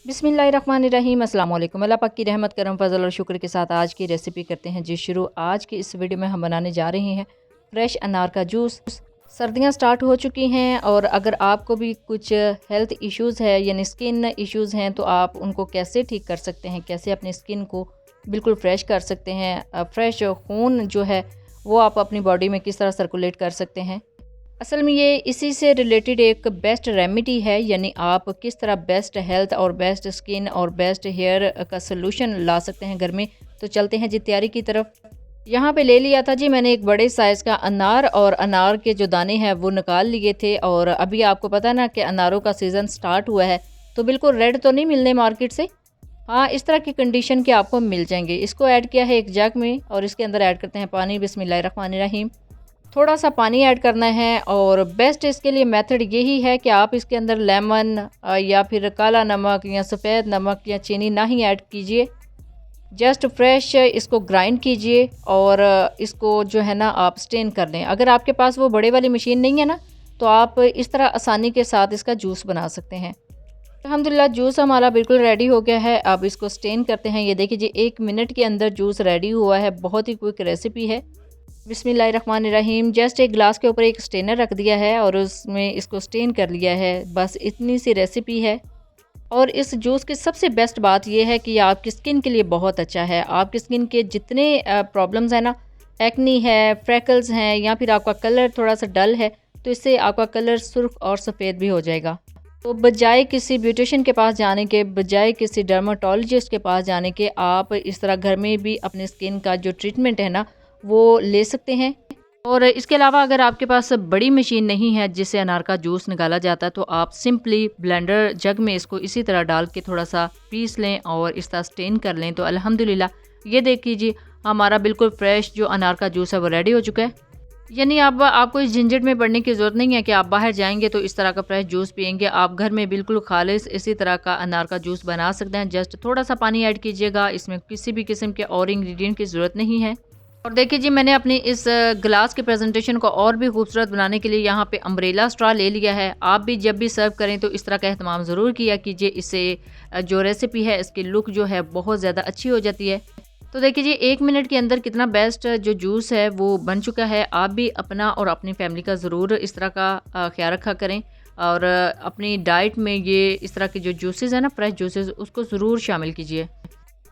बिस्मिल्लाहिर्रहमानिर्रहीम अस्सलाम वालेकुम। अल्लाह पाक की रहमत करम फजल और शुक्र के साथ आज की रेसिपी करते हैं जी शुरू। आज की इस वीडियो में हम बनाने जा रहे हैं फ्रेश अनार का जूस। सर्दियां स्टार्ट हो चुकी हैं और अगर आपको भी कुछ हेल्थ इश्यूज़ है यानी स्किन इश्यूज़ हैं तो आप उनको कैसे ठीक कर सकते हैं, कैसे अपनी स्किन को बिल्कुल फ्रेश कर सकते हैं, फ्रेश खून जो है वो आप अपनी बॉडी में किस तरह सर्कुलेट कर सकते हैं। असल में ये इसी से रिलेटेड एक बेस्ट रेमेडी है, यानी आप किस तरह बेस्ट हेल्थ और बेस्ट स्किन और बेस्ट हेयर का सोल्यूशन ला सकते हैं घर में। तो चलते हैं जी तैयारी की तरफ। यहाँ पे ले लिया था जी मैंने एक बड़े साइज़ का अनार, और अनार के जो दाने हैं वो निकाल लिए थे। और अभी आपको पता है ना कि अनारों का सीज़न स्टार्ट हुआ है, तो बिल्कुल रेड तो नहीं मिलने मार्केट से। हाँ, इस तरह की कंडीशन के आपको मिल जाएंगे। इसको ऐड किया है एक जग में और इसके अंदर ऐड करते हैं पानी। बिस्मिल्लाहिर्रहमानिर्रहीम। थोड़ा सा पानी ऐड करना है और बेस्ट इसके लिए मेथड यही है कि आप इसके अंदर लेमन या फिर काला नमक या सफ़ेद नमक या चीनी ना ही ऐड कीजिए। जस्ट फ्रेश इसको ग्राइंड कीजिए और इसको जो है ना आप स्टेन कर लें। अगर आपके पास वो बड़े वाली मशीन नहीं है ना, तो आप इस तरह आसानी के साथ इसका जूस बना सकते हैं। अल्हम्दुलिल्लाह जूस हमारा बिल्कुल रेडी हो गया है। अब इसको स्टेन करते हैं। ये देखिए जी 1 मिनट के अंदर जूस रेडी हुआ है। बहुत ही क्विक रेसिपी है। बिस्मिल्लाहिर्रहमानिर्रहीम। जस्ट एक ग्लास के ऊपर एक स्टेनर रख दिया है और उसमें इसको स्टेन कर लिया है। बस इतनी सी रेसिपी है। और इस जूस की सबसे बेस्ट बात यह है कि ये आपकी स्किन के लिए बहुत अच्छा है। आपकी स्किन के जितने प्रॉब्लम्स हैं ना, एक्नी है, फ्रैकल्स हैं, या फिर आपका कलर थोड़ा सा डल है, तो इससे आपका कलर सुर्ख और सफ़ेद भी हो जाएगा। तो बजाय किसी ब्यूटिशियन के पास जाने के, बजाय किसी डर्माटोलॉजिस्ट के पास जाने के, आप इस तरह घर में भी अपनी स्किन का जो ट्रीटमेंट है ना वो ले सकते हैं। और इसके अलावा अगर आपके पास बड़ी मशीन नहीं है जिससे अनार का जूस निकाला जाता है, तो आप सिंपली ब्लेंडर जग में इसको इसी तरह डाल के थोड़ा सा पीस लें और इस तरह स्टेन कर लें। तो अल्हम्दुलिल्लाह ये देख लीजिए हमारा बिल्कुल फ्रेश जो अनार का जूस है वो रेडी हो चुका है। यानी अब आपको इस झंझट में पड़ने की ज़रूरत नहीं है कि आप बाहर जाएंगे तो इस तरह का फ्रेश जूस पियेंगे। आप घर में बिल्कुल खालिस इसी तरह का अनार का जूस बना सकते हैं। जस्ट थोड़ा सा पानी ऐड कीजिएगा, इसमें किसी भी किस्म के और इंग्रेडिएंट की ज़रूरत नहीं है। और देखिए जी मैंने अपनी इस ग्लास के प्रेजेंटेशन को और भी खूबसूरत बनाने के लिए यहाँ पे अम्ब्रेला स्ट्रॉ ले लिया है। आप भी जब भी सर्व करें तो इस तरह का एहतमाम ज़रूर किया कीजिए। इससे जो रेसिपी है इसकी लुक जो है बहुत ज़्यादा अच्छी हो जाती है। तो देखिए जी 1 मिनट के अंदर कितना बेस्ट जो जूस है वो बन चुका है। आप भी अपना और अपनी फैमिली का ज़रूर इस तरह का ख्याल रखा करें और अपनी डाइट में ये इस तरह के जो जूसेस है ना, फ्रेश जूसेस, उसको ज़रूर शामिल कीजिए।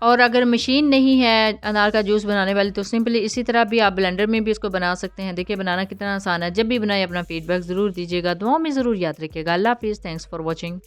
और अगर मशीन नहीं है अनार का जूस बनाने वाली, तो सिंपली इसी तरह भी आप ब्लेंडर में भी इसको बना सकते हैं। देखिए बनाना कितना आसान है। जब भी बनाए अपना फीडबैक ज़रूर दीजिएगा। दुआओं में ज़रूर याद रखिएगा। अल्लाह हाफिज़। Thanks for watching.